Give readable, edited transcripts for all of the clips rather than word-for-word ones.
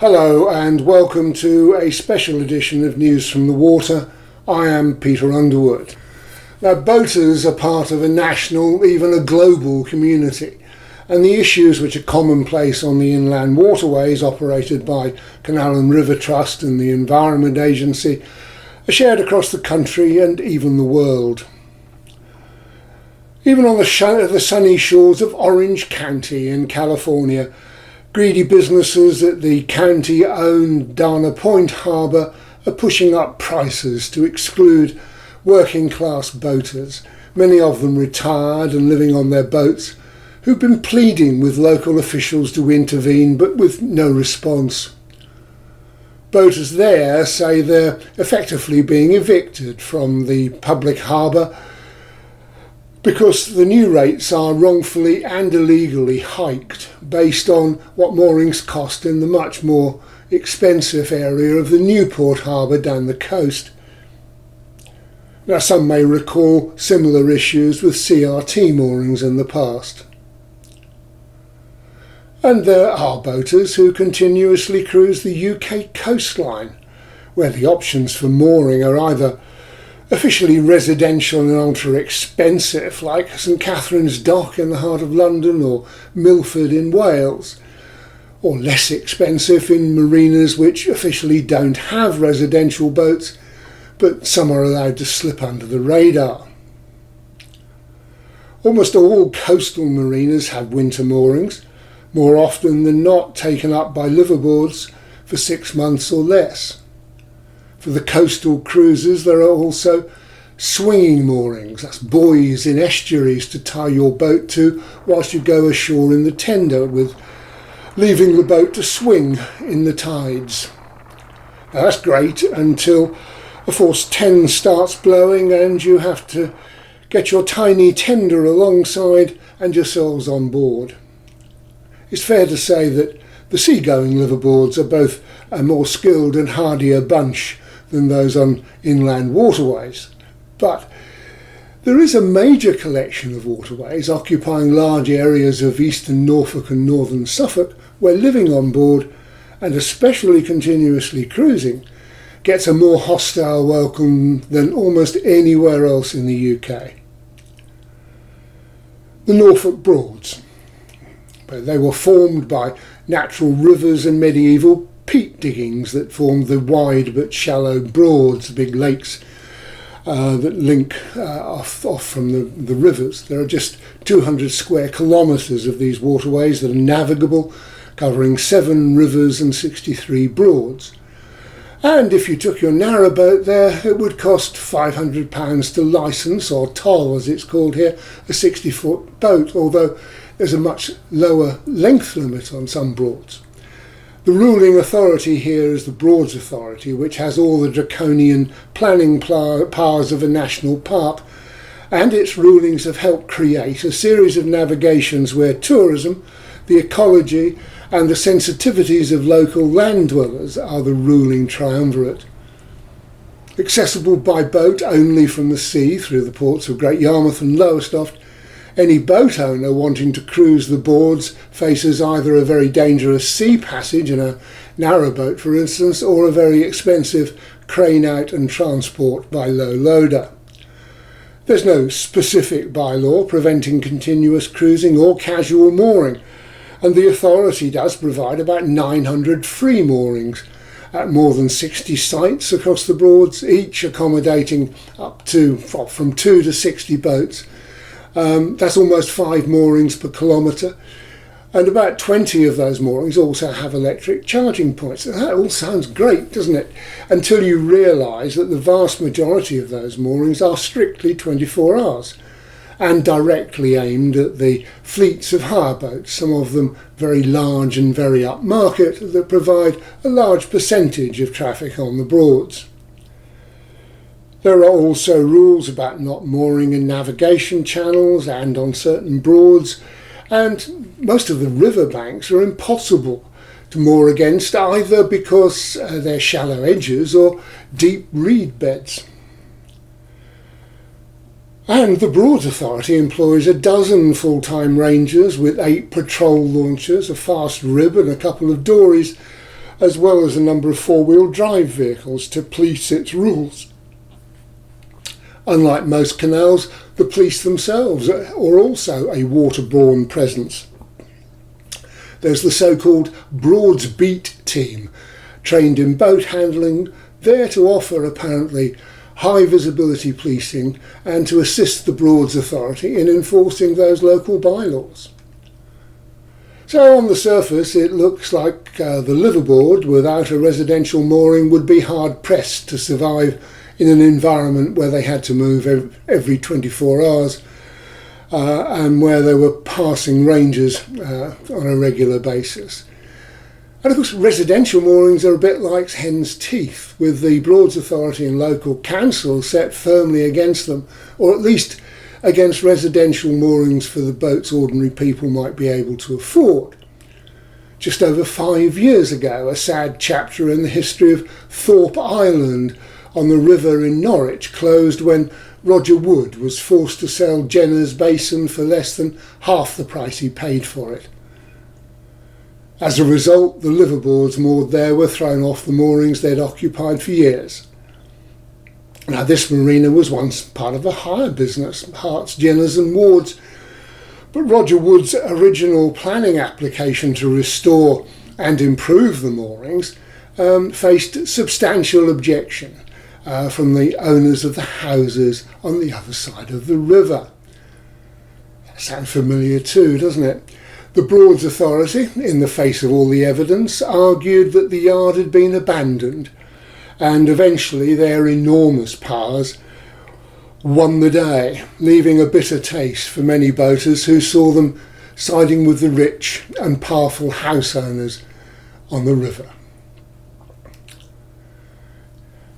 Hello and welcome to a special edition of News from the Water. I am Peter Underwood. Now, boaters are part of a national, even a global community, and the issues which are commonplace on the inland waterways operated by Canal and River Trust and the Environment Agency are shared across the country and even the world. Even on the sunny shores of Orange County in California, greedy businesses at the county-owned Dana Point Harbour are pushing up prices to exclude working-class boaters, many of them retired and living on their boats, who've been pleading with local officials to intervene but with no response. Boaters there say they're effectively being evicted from the public harbour because the new rates are wrongfully and illegally hiked based on what moorings cost in the much more expensive area of the Newport Harbour down the coast. Now, some may recall similar issues with CRT moorings in the past. And there are boaters who continuously cruise the UK coastline, where the options for mooring are either officially residential and ultra expensive, like St Catherine's Dock in the heart of London or Milford in Wales, or less expensive in marinas which officially don't have residential boats, but some are allowed to slip under the radar. Almost all coastal marinas have winter moorings, more often than not taken up by liveaboards for 6 months or less. For the coastal cruises there are also swinging moorings, that's buoys in estuaries to tie your boat to whilst you go ashore in the tender, with leaving the boat to swing in the tides. Now, that's great until a force 10 starts blowing and you have to get your tiny tender alongside and yourselves on board. It's fair to say that the seagoing liveaboards are both a more skilled and hardier bunch than those on inland waterways. But there is a major collection of waterways occupying large areas of eastern Norfolk and northern Suffolk where living on board, and especially continuously cruising, gets a more hostile welcome than almost anywhere else in the UK. The Norfolk Broads. They were formed by natural rivers and medieval peat diggings that formed the wide but shallow Broads, big lakes that link off from the rivers. There are just 200 square kilometres of these waterways that are navigable, covering 7 rivers and 63 broads. And if you took your narrowboat there, it would cost £500 to licence, or toll as it's called here, a 60-foot boat, although there's a much lower length limit on some broads. The ruling authority here is the Broads Authority, which has all the draconian planning powers of a national park, and its rulings have helped create a series of navigations where tourism, the ecology and the sensitivities of local land dwellers are the ruling triumvirate. Accessible by boat only from the sea through the ports of Great Yarmouth and Lowestoft, any boat owner wanting to cruise the Broads faces either a very dangerous sea passage in a narrowboat, for instance, or a very expensive crane out and transport by low loader. There's no specific bylaw preventing continuous cruising or casual mooring, and the authority does provide about 900 free moorings at more than 60 sites across the Broads, each accommodating up to from 2 to 60 boats. That's almost 5 moorings per kilometre, and about 20 of those moorings also have electric charging points. And that all sounds great, doesn't it? Until you realise that the vast majority of those moorings are strictly 24 hours and directly aimed at the fleets of hire boats, some of them very large and very upmarket, that provide a large percentage of traffic on the Broads. There are also rules about not mooring in navigation channels and on certain Broads, and most of the riverbanks are impossible to moor against, either because they're shallow edges or deep reed beds. And the Broads Authority employs a dozen full-time rangers with 8 patrol launchers, a fast rib and a couple of dories, as well as a number of four-wheel drive vehicles to police its rules. Unlike most canals, the police themselves are also a waterborne presence. There's the so-called Broads Beat team, trained in boat handling, there to offer apparently high visibility policing and to assist the Broads Authority in enforcing those local bylaws. So on the surface it looks like the liveaboard without a residential mooring would be hard pressed to survive in an environment where they had to move every 24 hours and where they were passing rangers on a regular basis. And of course residential moorings are a bit like hen's teeth, with the Broads Authority and local council set firmly against them, or at least against residential moorings for the boats ordinary people might be able to afford. Just over 5 years ago, a sad chapter in the history of Thorpe Island on the river in Norwich closed when Roger Wood was forced to sell Jenner's Basin for less than half the price he paid for it. As a result, the liveaboards moored there were thrown off the moorings they'd occupied for years. Now, this marina was once part of a hire business, Harts, Jenners and Wards, but Roger Wood's original planning application to restore and improve the moorings faced substantial objection from the owners of the houses on the other side of the river. That sounds familiar too, doesn't it? The Broads Authority, in the face of all the evidence, argued that the yard had been abandoned, and eventually their enormous powers won the day, leaving a bitter taste for many boaters who saw them siding with the rich and powerful house owners on the river.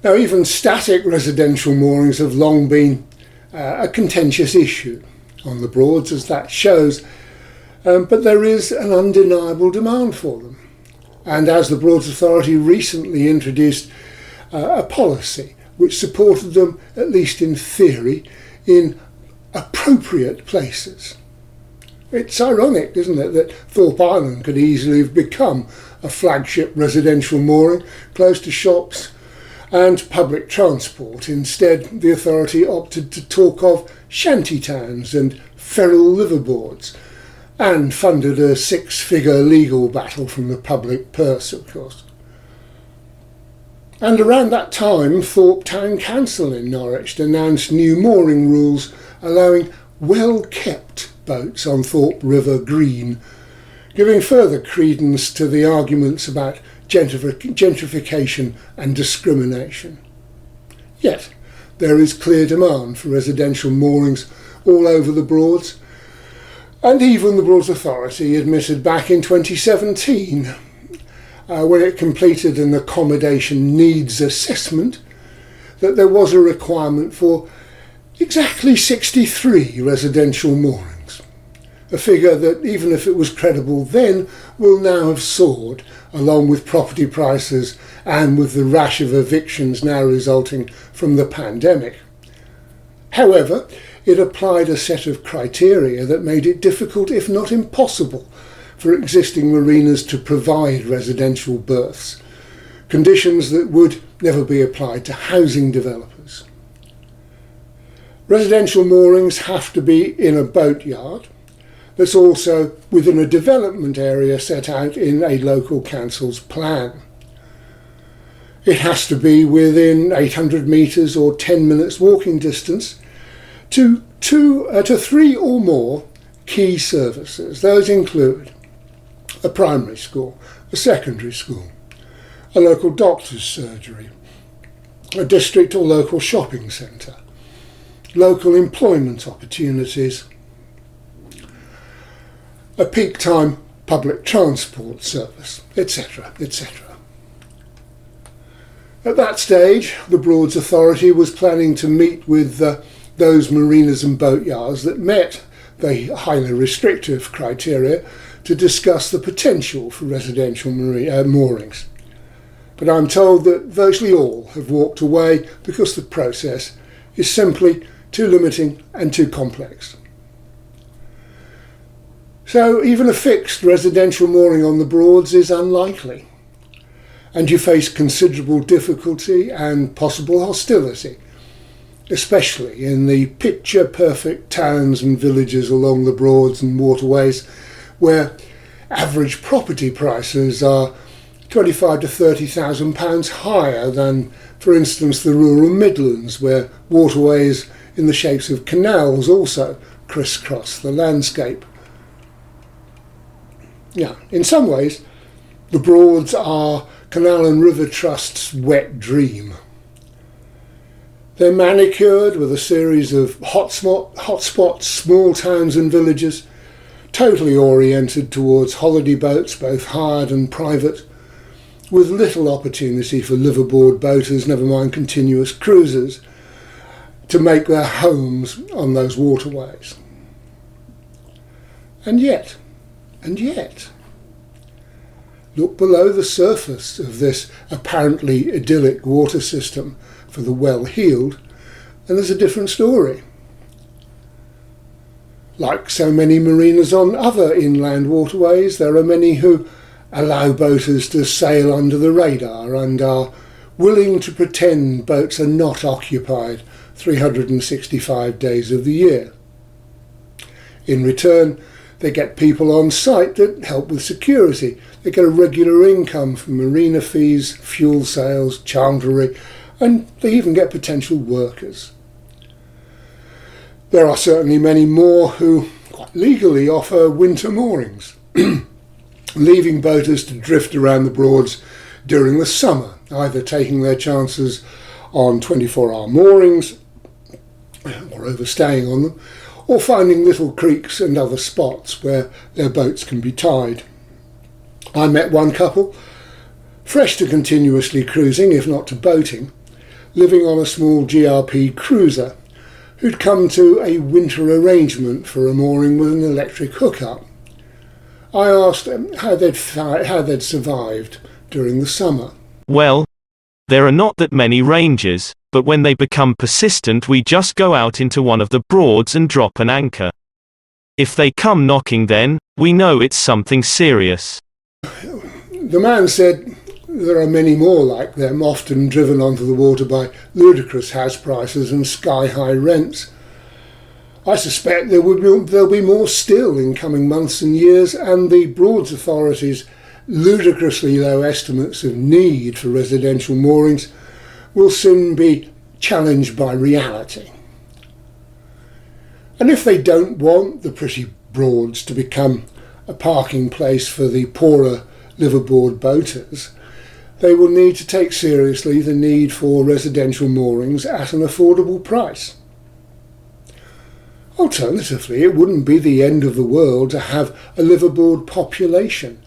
Now, even static residential moorings have long been a contentious issue on the Broads, as that shows, but there is an undeniable demand for them. And as the Broads Authority recently introduced a policy which supported them, at least in theory, in appropriate places. It's ironic, isn't it, that Thorpe Island could easily have become a flagship residential mooring close to shops and public transport. Instead, the authority opted to talk of shanty towns and feral liveaboards, and funded a six-figure legal battle from the public purse, of course. And around that time, Thorpe Town Council in Norwich announced new mooring rules allowing well-kept boats on Thorpe River Green, giving further credence to the arguments about gentrification and discrimination. Yet, there is clear demand for residential moorings all over the Broads, and even the Broads Authority admitted back in 2017, when it completed an accommodation needs assessment, that there was a requirement for exactly 63 residential moorings, a figure that, even if it was credible then, will now have soared, along with property prices and with the rash of evictions now resulting from the pandemic. However, it applied a set of criteria that made it difficult, if not impossible, for existing marinas to provide residential berths, conditions that would never be applied to housing developers. Residential moorings have to be in a boatyard that's also within a development area set out in a local council's plan. It has to be within 800 metres or 10 minutes walking distance to three or more key services. Those include a primary school, a secondary school, a local doctor's surgery, a district or local shopping centre, local employment opportunities, a peak time public transport service, etc., etc. At that stage, the Broads Authority was planning to meet with those marinas and boatyards that met the highly restrictive criteria to discuss the potential for residential moorings. But I'm told that virtually all have walked away because the process is simply too limiting and too complex. So even a fixed residential mooring on the Broads is unlikely. and you face considerable difficulty and possible hostility, especially in the picture-perfect towns and villages along the Broads and waterways, where average property prices are £25,000 to £30,000 higher than, for instance, the rural Midlands, where waterways in the shapes of canals also crisscross the landscape. Yeah, in some ways, the Broads are Canal and River Trust's wet dream. They're manicured with a series of hotspots, small towns and villages, totally oriented towards holiday boats, both hired and private, with little opportunity for liveaboard boaters, never mind continuous cruisers, to make their homes on those waterways. And yet, look below the surface of this apparently idyllic water system for the well-heeled, and there's a different story. Like so many marinas on other inland waterways, there are many who allow boaters to sail under the radar and are willing to pretend boats are not occupied 365 days of the year. In return, they get people on site that help with security. They get a regular income from marina fees, fuel sales, chandlery, and they even get potential workers. There are certainly many more who quite legally offer winter moorings, leaving boaters to drift around the Broads during the summer, either taking their chances on 24-hour moorings or overstaying on them, or finding little creeks and other spots where their boats can be tied. I met one couple, fresh to continuously cruising, if not to boating, living on a small GRP cruiser, who'd come to a winter arrangement for a mooring with an electric hookup. I asked how they'd survived during the summer. Well, there are not that many ranges, but when they become persistent we just go out into one of the Broads and drop an anchor. If they come knocking, then we know it's something serious. The man said there are many more like them, often driven onto the water by ludicrous house prices and sky-high rents. I suspect there'll be more still in coming months and years, and the Broads authorities' ludicrously low estimates of need for residential moorings will soon be challenged by reality. And if they don't want the pretty Broads to become a parking place for the poorer liveaboard boaters, they will need to take seriously the need for residential moorings at an affordable price. Alternatively, it wouldn't be the end of the world to have a liveaboard population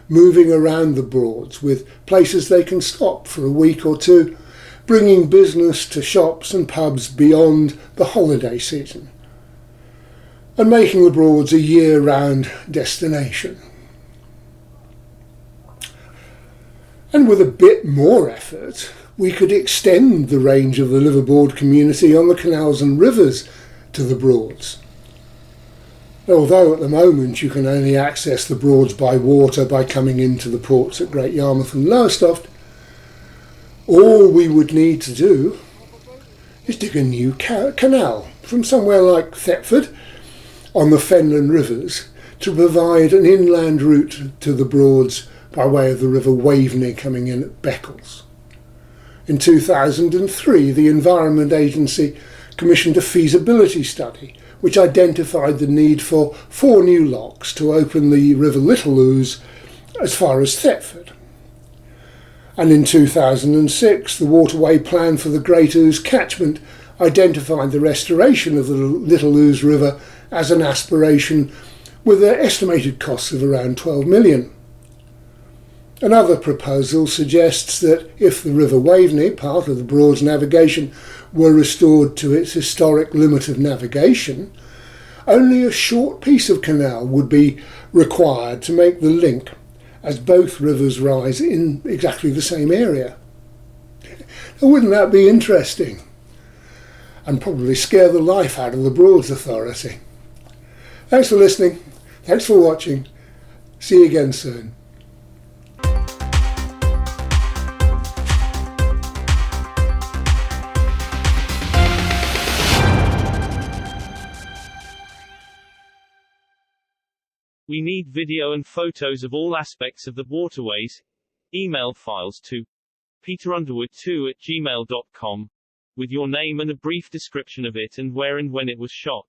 moving around the Broads with places they can stop for a week or two, bringing business to shops and pubs beyond the holiday season, and making the Broads a year-round destination. And with a bit more effort, we could extend the range of the liveaboard community on the canals and rivers to the Broads. Although at the moment you can only access the Broads by water by coming into the ports at Great Yarmouth and Lowestoft, all we would need to do is dig a new canal from somewhere like Thetford on the Fenland rivers to provide an inland route to the Broads by way of the River Waveney coming in at Beccles. In 2003, the Environment Agency commissioned a feasibility study which identified the need for 4 new locks to open the River Little Ouse as far as Thetford. And in 2006, the waterway plan for the Great Ouse catchment identified the restoration of the Little Ouse River as an aspiration with an estimated cost of around 12 million. Another proposal suggests that if the River Waveney, part of the Broads navigation, were restored to its historic limit of navigation, only a short piece of canal would be required to make the link, as both rivers rise in exactly the same area. Now, wouldn't that be interesting? And probably scare the life out of the Broads Authority. Thanks for listening. Thanks for watching. See you again soon. We need video and photos of all aspects of the waterways. Email files to peterunderwood2@gmail.com with your name and a brief description of it and where and when it was shot.